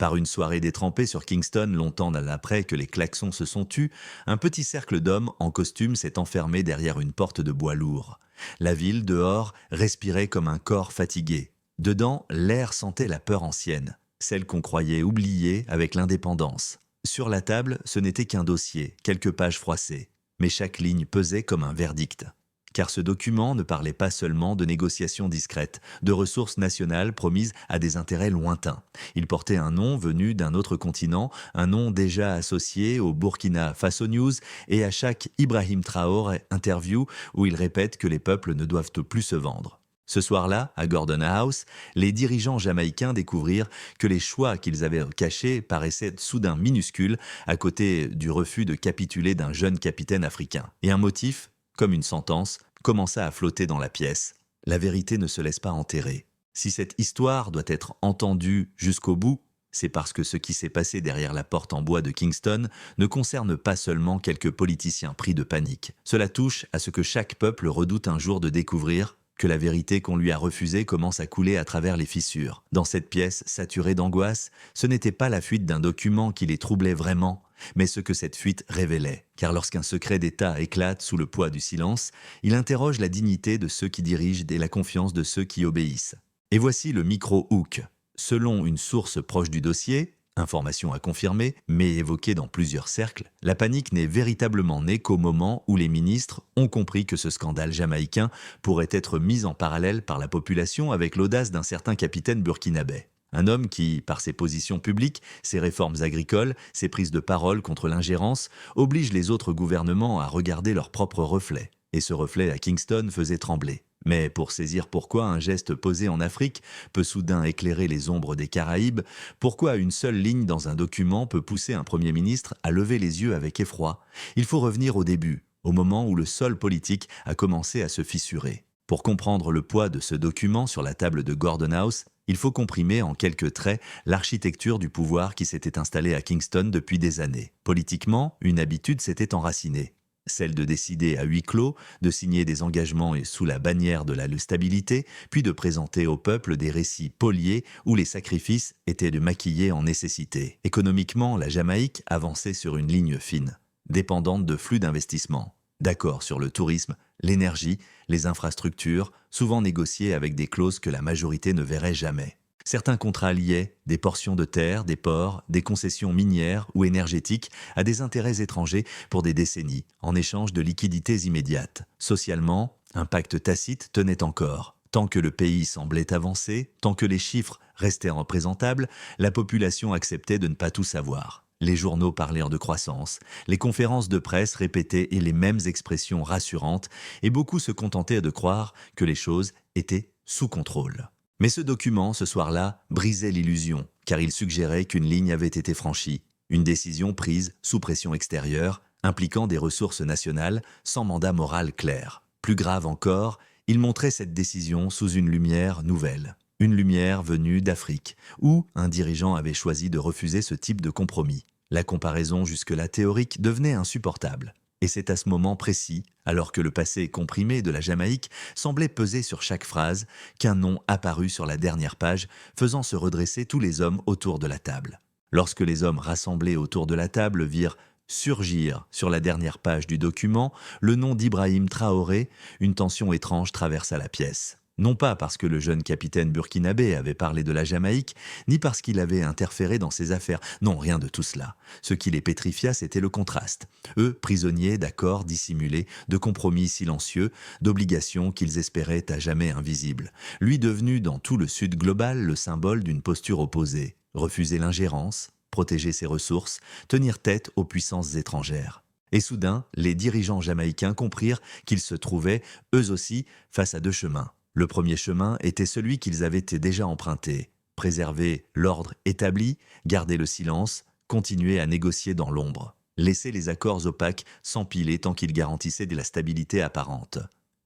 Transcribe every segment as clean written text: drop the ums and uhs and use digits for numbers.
Par une soirée détrempée sur Kingston, longtemps après que les klaxons se sont tus, un petit cercle d'hommes en costume s'est enfermé derrière une porte de bois lourd. La ville, dehors, respirait comme un corps fatigué. Dedans, l'air sentait la peur ancienne, celle qu'on croyait oubliée avec l'indépendance. Sur la table, ce n'était qu'un dossier, quelques pages froissées. Mais chaque ligne pesait comme un verdict. Car ce document ne parlait pas seulement de négociations discrètes, de ressources nationales promises à des intérêts lointains. Il portait un nom venu d'un autre continent, un nom déjà associé au Burkina Faso News et à chaque Ibrahim Traoré interview où il répète que les peuples ne doivent plus se vendre. Ce soir-là, à Gordon House, les dirigeants jamaïcains découvrirent que les choix qu'ils avaient cachés paraissaient soudain minuscules à côté du refus de capituler d'un jeune capitaine africain. Et un motif, comme une sentence, commença à flotter dans la pièce. La vérité ne se laisse pas enterrer. Si cette histoire doit être entendue jusqu'au bout, c'est parce que ce qui s'est passé derrière la porte en bois de Kingston ne concerne pas seulement quelques politiciens pris de panique. Cela touche à ce que chaque peuple redoute un jour de découvrir, que la vérité qu'on lui a refusée commence à couler à travers les fissures. Dans cette pièce saturée d'angoisse, ce n'était pas la fuite d'un document qui les troublait vraiment, mais ce que cette fuite révélait. Car lorsqu'un secret d'État éclate sous le poids du silence, il interroge la dignité de ceux qui dirigent et la confiance de ceux qui obéissent. Et voici le micro-hook. Selon une source proche du dossier, information à confirmer, mais évoquée dans plusieurs cercles, la panique n'est véritablement née qu'au moment où les ministres ont compris que ce scandale jamaïcain pourrait être mis en parallèle par la population avec l'audace d'un certain capitaine burkinabé. Un homme qui, par ses positions publiques, ses réformes agricoles, ses prises de parole contre l'ingérence, oblige les autres gouvernements à regarder leur propre reflet. Et ce reflet à Kingston faisait trembler. Mais pour saisir pourquoi un geste posé en Afrique peut soudain éclairer les ombres des Caraïbes, pourquoi une seule ligne dans un document peut pousser un Premier ministre à lever les yeux avec effroi, il faut revenir au début, au moment où le sol politique a commencé à se fissurer. Pour comprendre le poids de ce document sur la table de Gordon House, il faut comprimer en quelques traits l'architecture du pouvoir qui s'était installée à Kingston depuis des années. Politiquement, une habitude s'était enracinée. Celle de décider à huis clos, de signer des engagements et sous la bannière de la stabilité, puis de présenter au peuple des récits poliés où les sacrifices étaient de maquiller en nécessité. Économiquement, la Jamaïque avançait sur une ligne fine, dépendante de flux d'investissement. D'accord sur le tourisme, l'énergie, les infrastructures, souvent négociés avec des clauses que la majorité ne verrait jamais. Certains contrats liaient des portions de terre, des ports, des concessions minières ou énergétiques à des intérêts étrangers pour des décennies, en échange de liquidités immédiates. Socialement, un pacte tacite tenait encore. Tant que le pays semblait avancer, tant que les chiffres restaient représentables, la population acceptait de ne pas tout savoir. Les journaux parlèrent de croissance, les conférences de presse répétaient les mêmes expressions rassurantes et beaucoup se contentaient de croire que les choses étaient sous contrôle. Mais ce document, ce soir-là, brisait l'illusion, car il suggérait qu'une ligne avait été franchie, une décision prise sous pression extérieure, impliquant des ressources nationales sans mandat moral clair. Plus grave encore, il montrait cette décision sous une lumière nouvelle, une lumière venue d'Afrique, où un dirigeant avait choisi de refuser ce type de compromis. La comparaison jusque-là théorique devenait insupportable. Et c'est à ce moment précis, alors que le passé comprimé de la Jamaïque semblait peser sur chaque phrase, qu'un nom apparut sur la dernière page, faisant se redresser tous les hommes autour de la table. Lorsque les hommes rassemblés autour de la table virent surgir sur la dernière page du document le nom d'Ibrahim Traoré, une tension étrange traversa la pièce. Non pas parce que le jeune capitaine burkinabé avait parlé de la Jamaïque, ni parce qu'il avait interféré dans ses affaires. Non, rien de tout cela. Ce qui les pétrifia, c'était le contraste. Eux, prisonniers d'accords dissimulés, de compromis silencieux, d'obligations qu'ils espéraient à jamais invisibles. Lui devenu dans tout le sud global le symbole d'une posture opposée. Refuser l'ingérence, protéger ses ressources, tenir tête aux puissances étrangères. Et soudain, les dirigeants jamaïcains comprirent qu'ils se trouvaient, eux aussi, face à deux chemins. Le premier chemin était celui qu'ils avaient déjà emprunté. Préserver l'ordre établi, garder le silence, continuer à négocier dans l'ombre. Laisser les accords opaques s'empiler tant qu'ils garantissaient de la stabilité apparente.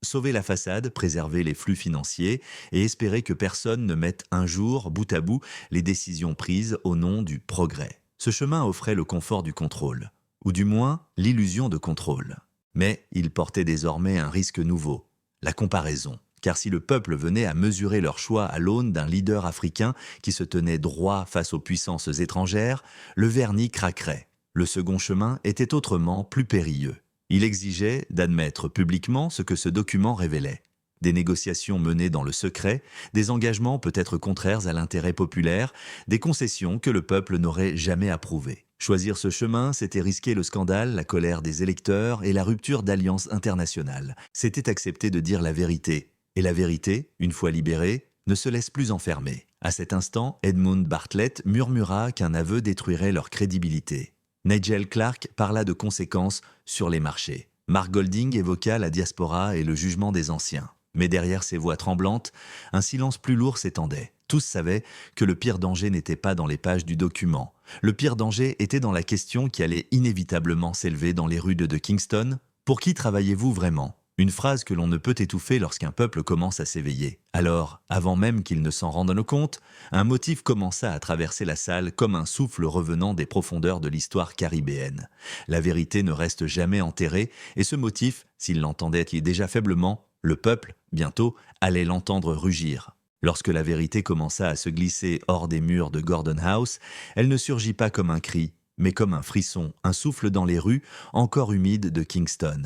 Sauver la façade, préserver les flux financiers et espérer que personne ne mette un jour, bout à bout, les décisions prises au nom du progrès. Ce chemin offrait le confort du contrôle, ou du moins l'illusion de contrôle. Mais il portait désormais un risque nouveau, la comparaison. car si le peuple venait à mesurer leur choix à l'aune d'un leader africain qui se tenait droit face aux puissances étrangères, le vernis craquerait. Le second chemin était autrement plus périlleux. Il exigeait d'admettre publiquement ce que ce document révélait. Des négociations menées dans le secret, des engagements peut-être contraires à l'intérêt populaire, des concessions que le peuple n'aurait jamais approuvées. Choisir ce chemin, c'était risquer le scandale, la colère des électeurs et la rupture d'alliances internationales. C'était accepter de dire la vérité. Et la vérité, une fois libérée, ne se laisse plus enfermer. À cet instant, Edmund Bartlett murmura qu'un aveu détruirait leur crédibilité. Nigel Clark parla de conséquences sur les marchés. Mark Golding évoqua la diaspora et le jugement des anciens. Mais derrière ces voix tremblantes, un silence plus lourd s'étendait. Tous savaient que le pire danger n'était pas dans les pages du document. Le pire danger était dans la question qui allait inévitablement s'élever dans les rues de Kingston. Pour qui travaillez-vous vraiment ? Une phrase que l'on ne peut étouffer lorsqu'un peuple commence à s'éveiller. Alors, avant même qu'il ne s'en rende compte, un motif commença à traverser la salle comme un souffle revenant des profondeurs de l'histoire caribéenne. La vérité ne reste jamais enterrée, et ce motif, s'il l'entendait déjà faiblement, le peuple, bientôt, allait l'entendre rugir. Lorsque la vérité commença à se glisser hors des murs de Gordon House, elle ne surgit pas comme un cri, mais comme un frisson, un souffle dans les rues, encore humides de Kingston.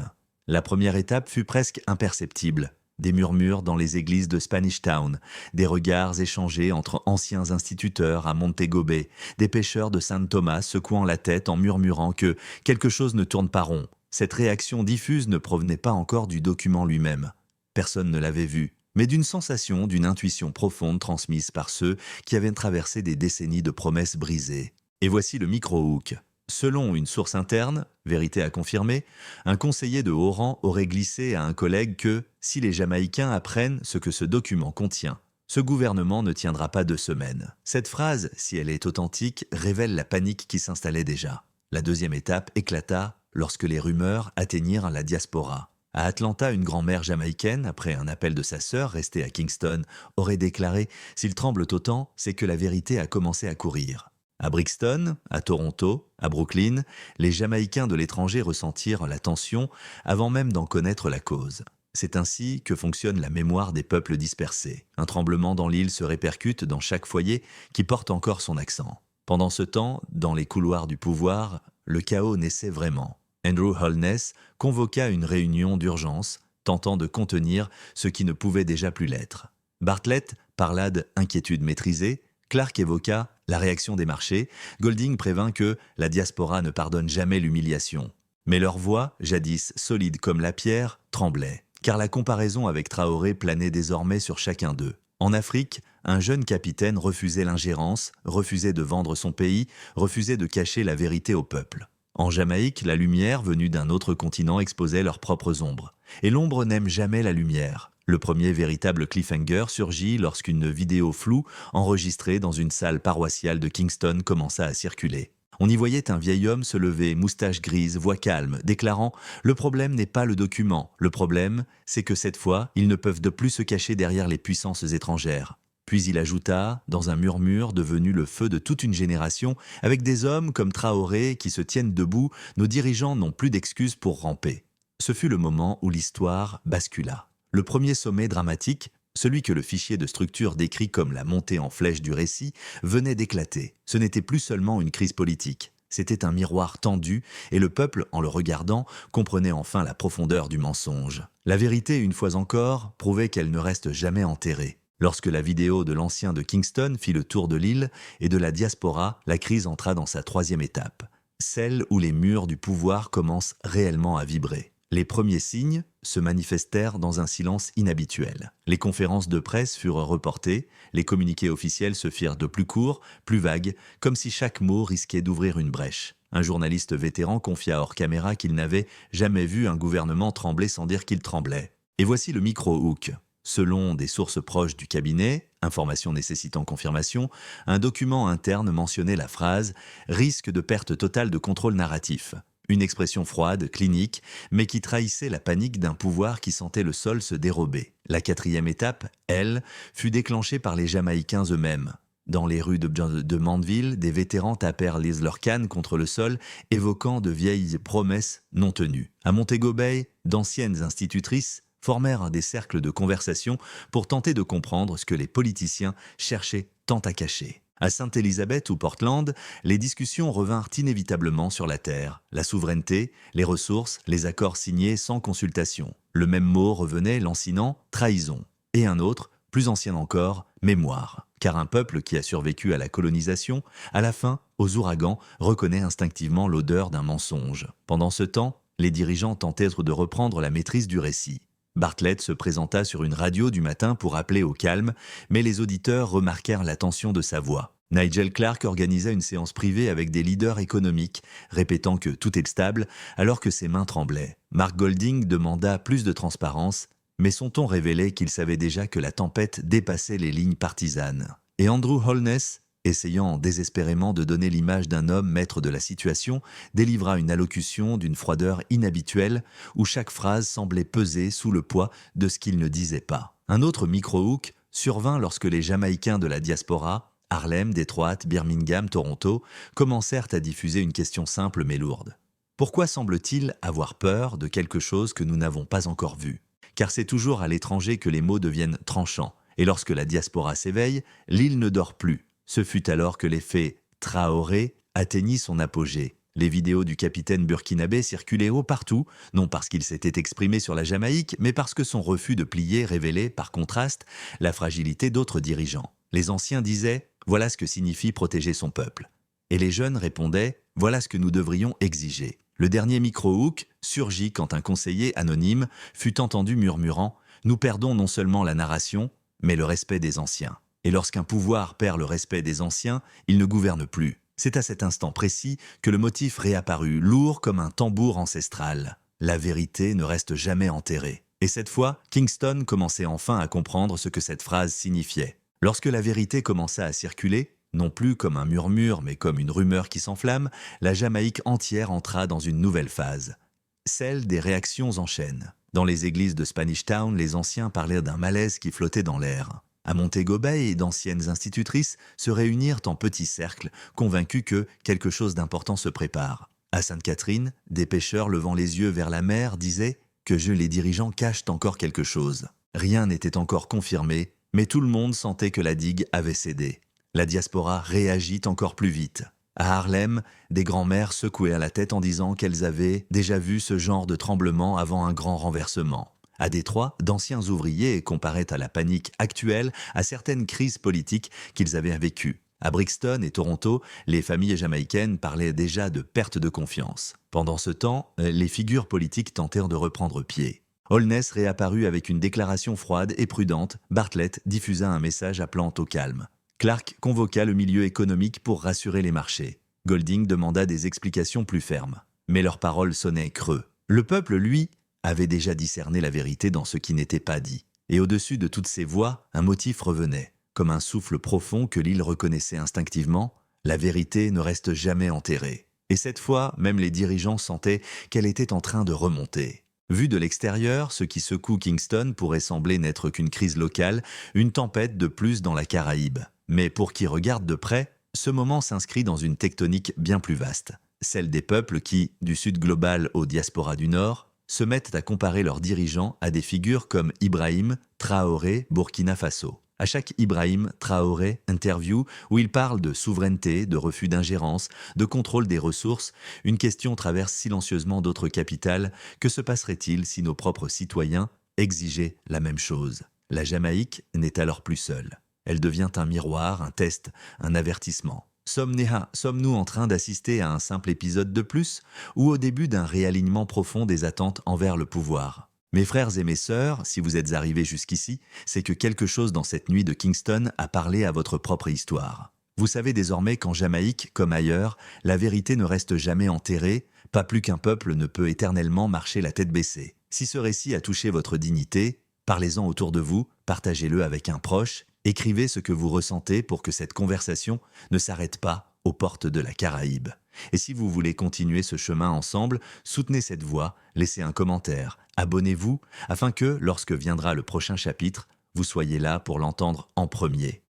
La première étape fut presque imperceptible. Des murmures dans les églises de Spanish Town, des regards échangés entre anciens instituteurs à Montego Bay, des pêcheurs de Saint Thomas secouant la tête en murmurant que quelque chose ne tourne pas rond. Cette réaction diffuse ne provenait pas encore du document lui-même. Personne ne l'avait vu, mais d'une sensation, d'une intuition profonde transmise par ceux qui avaient traversé des décennies de promesses brisées. Et voici le micro-hook. Selon une source interne, vérité à confirmer, un conseiller de haut rang aurait glissé à un collègue que, si les Jamaïcains apprennent ce que ce document contient, ce gouvernement ne tiendra pas 2 semaines. Cette phrase, si elle est authentique, révèle la panique qui s'installait déjà. La deuxième étape éclata lorsque les rumeurs atteignirent la diaspora. À Atlanta, une grand-mère jamaïcaine, après un appel de sa sœur restée à Kingston, aurait déclaré « S'il tremble autant, c'est que la vérité a commencé à courir ». À Brixton, à Toronto, à Brooklyn, les Jamaïcains de l'étranger ressentirent la tension avant même d'en connaître la cause. C'est ainsi que fonctionne la mémoire des peuples dispersés. Un tremblement dans l'île se répercute dans chaque foyer qui porte encore son accent. Pendant ce temps, dans les couloirs du pouvoir, le chaos naissait vraiment. Andrew Holness convoqua une réunion d'urgence, tentant de contenir ce qui ne pouvait déjà plus l'être. Bartlett parla d'inquiétude maîtrisée, Clark évoqua la réaction des marchés, Golding prévint que la diaspora ne pardonne jamais l'humiliation. Mais leur voix, jadis solide comme la pierre, tremblait, car la comparaison avec Traoré planait désormais sur chacun d'eux. En Afrique, un jeune capitaine refusait l'ingérence, refusait de vendre son pays, refusait de cacher la vérité au peuple. En Jamaïque, la lumière venue d'un autre continent exposait leurs propres ombres. Et l'ombre n'aime jamais la lumière. Le premier véritable cliffhanger surgit lorsqu'une vidéo floue, enregistrée dans une salle paroissiale de Kingston, commença à circuler. On y voyait un vieil homme se lever, moustache grise, voix calme, déclarant « Le problème n'est pas le document, le problème, c'est que cette fois, ils ne peuvent de plus se cacher derrière les puissances étrangères. » Puis il ajouta, dans un murmure devenu le feu de toute une génération, avec des hommes comme Traoré qui se tiennent debout, nos dirigeants n'ont plus d'excuses pour ramper. Ce fut le moment où l'histoire bascula. Le premier sommet dramatique, celui que le fichier de structure décrit comme la montée en flèche du récit, venait d'éclater. Ce n'était plus seulement une crise politique. C'était un miroir tendu et le peuple, en le regardant, comprenait enfin la profondeur du mensonge. La vérité, une fois encore, prouvait qu'elle ne reste jamais enterrée. Lorsque la vidéo de l'ancien de Kingston fit le tour de l'île et de la diaspora, la crise entra dans sa 3e étape, celle où les murs du pouvoir commencent réellement à vibrer. Les premiers signes se manifestèrent dans un silence inhabituel. Les conférences de presse furent reportées, les communiqués officiels se firent de plus courts, plus vagues, comme si chaque mot risquait d'ouvrir une brèche. Un journaliste vétéran confia hors caméra qu'il n'avait jamais vu un gouvernement trembler sans dire qu'il tremblait. Et voici le micro-hook. Selon des sources proches du cabinet, information nécessitant confirmation, un document interne mentionnait la phrase « risque de perte totale de contrôle narratif ». Une expression froide, clinique, mais qui trahissait la panique d'un pouvoir qui sentait le sol se dérober. La 4e étape, elle, fut déclenchée par les Jamaïcains eux-mêmes. Dans les rues de Mandeville, des vétérans tapèrent leurs cannes contre le sol, évoquant de vieilles promesses non tenues. À Montego Bay, d'anciennes institutrices formèrent des cercles de conversation pour tenter de comprendre ce que les politiciens cherchaient tant à cacher. À Sainte-Élisabeth ou Portland, les discussions revinrent inévitablement sur la terre, la souveraineté, les ressources, les accords signés sans consultation. Le même mot revenait lancinant « trahison » et un autre, plus ancien encore, « mémoire ». Car un peuple qui a survécu à la colonisation, à la fin, aux ouragans, reconnaît instinctivement l'odeur d'un mensonge. Pendant ce temps, les dirigeants tentèrent de reprendre la maîtrise du récit. Bartlett se présenta sur une radio du matin pour appeler au calme, mais les auditeurs remarquèrent la tension de sa voix. Nigel Clark organisa une séance privée avec des leaders économiques, répétant que tout est stable alors que ses mains tremblaient. Mark Golding demanda plus de transparence, mais son ton révélait qu'il savait déjà que la tempête dépassait les lignes partisanes. Et Andrew Holness, essayant désespérément de donner l'image d'un homme maître de la situation, délivra une allocution d'une froideur inhabituelle où chaque phrase semblait peser sous le poids de ce qu'il ne disait pas. Un autre micro-hook survint lorsque les Jamaïcains de la diaspora, Harlem, Détroit, Birmingham, Toronto, commencèrent à diffuser une question simple mais lourde. Pourquoi semble-t-il avoir peur de quelque chose que nous n'avons pas encore vu ? Car c'est toujours à l'étranger que les mots deviennent tranchants, et lorsque la diaspora s'éveille, l'île ne dort plus. Ce fut alors que l'effet Traoré atteignit son apogée. Les vidéos du capitaine burkinabé circulaient haut partout, non parce qu'il s'était exprimé sur la Jamaïque, mais parce que son refus de plier révélait, par contraste, la fragilité d'autres dirigeants. Les anciens disaient « voilà ce que signifie protéger son peuple ». Et les jeunes répondaient « voilà ce que nous devrions exiger ». Le dernier micro-hook surgit quand un conseiller anonyme fut entendu murmurant « nous perdons non seulement la narration, mais le respect des anciens ». Et lorsqu'un pouvoir perd le respect des anciens, il ne gouverne plus. C'est à cet instant précis que le motif réapparut, lourd comme un tambour ancestral. La vérité ne reste jamais enterrée. Et cette fois, Kingston commençait enfin à comprendre ce que cette phrase signifiait. Lorsque la vérité commença à circuler, non plus comme un murmure, mais comme une rumeur qui s'enflamme, la Jamaïque entière entra dans une nouvelle phase. Celle des réactions en chaîne. Dans les églises de Spanish Town, les anciens parlaient d'un malaise qui flottait dans l'air. À Montego Bay, d'anciennes institutrices se réunirent en petits cercles, convaincus que quelque chose d'important se prépare. À Sainte-Catherine, des pêcheurs levant les yeux vers la mer disaient que les dirigeants cachent encore quelque chose. Rien n'était encore confirmé, mais tout le monde sentait que la digue avait cédé. La diaspora réagit encore plus vite. À Harlem, des grands-mères secouaient la tête en disant qu'elles avaient déjà vu ce genre de tremblement avant un grand renversement. À Détroit, d'anciens ouvriers comparaient à la panique actuelle à certaines crises politiques qu'ils avaient vécues. À Brixton et Toronto, les familles jamaïcaines parlaient déjà de perte de confiance. Pendant ce temps, les figures politiques tentèrent de reprendre pied. Holness réapparut avec une déclaration froide et prudente. Bartlett diffusa un message appelant au calme. Clark convoqua le milieu économique pour rassurer les marchés. Golding demanda des explications plus fermes. Mais leurs paroles sonnaient creux. Le peuple, lui, avait déjà discerné la vérité dans ce qui n'était pas dit. Et au-dessus de toutes ces voix, un motif revenait. Comme un souffle profond que l'île reconnaissait instinctivement, la vérité ne reste jamais enterrée. Et cette fois, même les dirigeants sentaient qu'elle était en train de remonter. Vu de l'extérieur, ce qui secoue Kingston pourrait sembler n'être qu'une crise locale, une tempête de plus dans la Caraïbe. Mais pour qui regarde de près, ce moment s'inscrit dans une tectonique bien plus vaste. Celle des peuples qui, du sud global aux diasporas du nord, se mettent à comparer leurs dirigeants à des figures comme Ibrahim Traoré, Burkina Faso. À chaque Ibrahim Traoré interview où il parle de souveraineté, de refus d'ingérence, de contrôle des ressources, une question traverse silencieusement d'autres capitales. Que se passerait-il si nos propres citoyens exigeaient la même chose ? La Jamaïque n'est alors plus seule. Elle devient un miroir, un test, un avertissement. Sommes-nous en train d'assister à un simple épisode de plus ou au début d'un réalignement profond des attentes envers le pouvoir ? Mes frères et mes sœurs, si vous êtes arrivés jusqu'ici, c'est que quelque chose dans cette nuit de Kingston a parlé à votre propre histoire. Vous savez désormais qu'en Jamaïque, comme ailleurs, la vérité ne reste jamais enterrée, pas plus qu'un peuple ne peut éternellement marcher la tête baissée. Si ce récit a touché votre dignité, parlez-en autour de vous, partagez-le avec un proche, écrivez ce que vous ressentez pour que cette conversation ne s'arrête pas aux portes de la Caraïbe. Et si vous voulez continuer ce chemin ensemble, soutenez cette voix, laissez un commentaire, abonnez-vous, afin que, lorsque viendra le prochain chapitre, vous soyez là pour l'entendre en premier.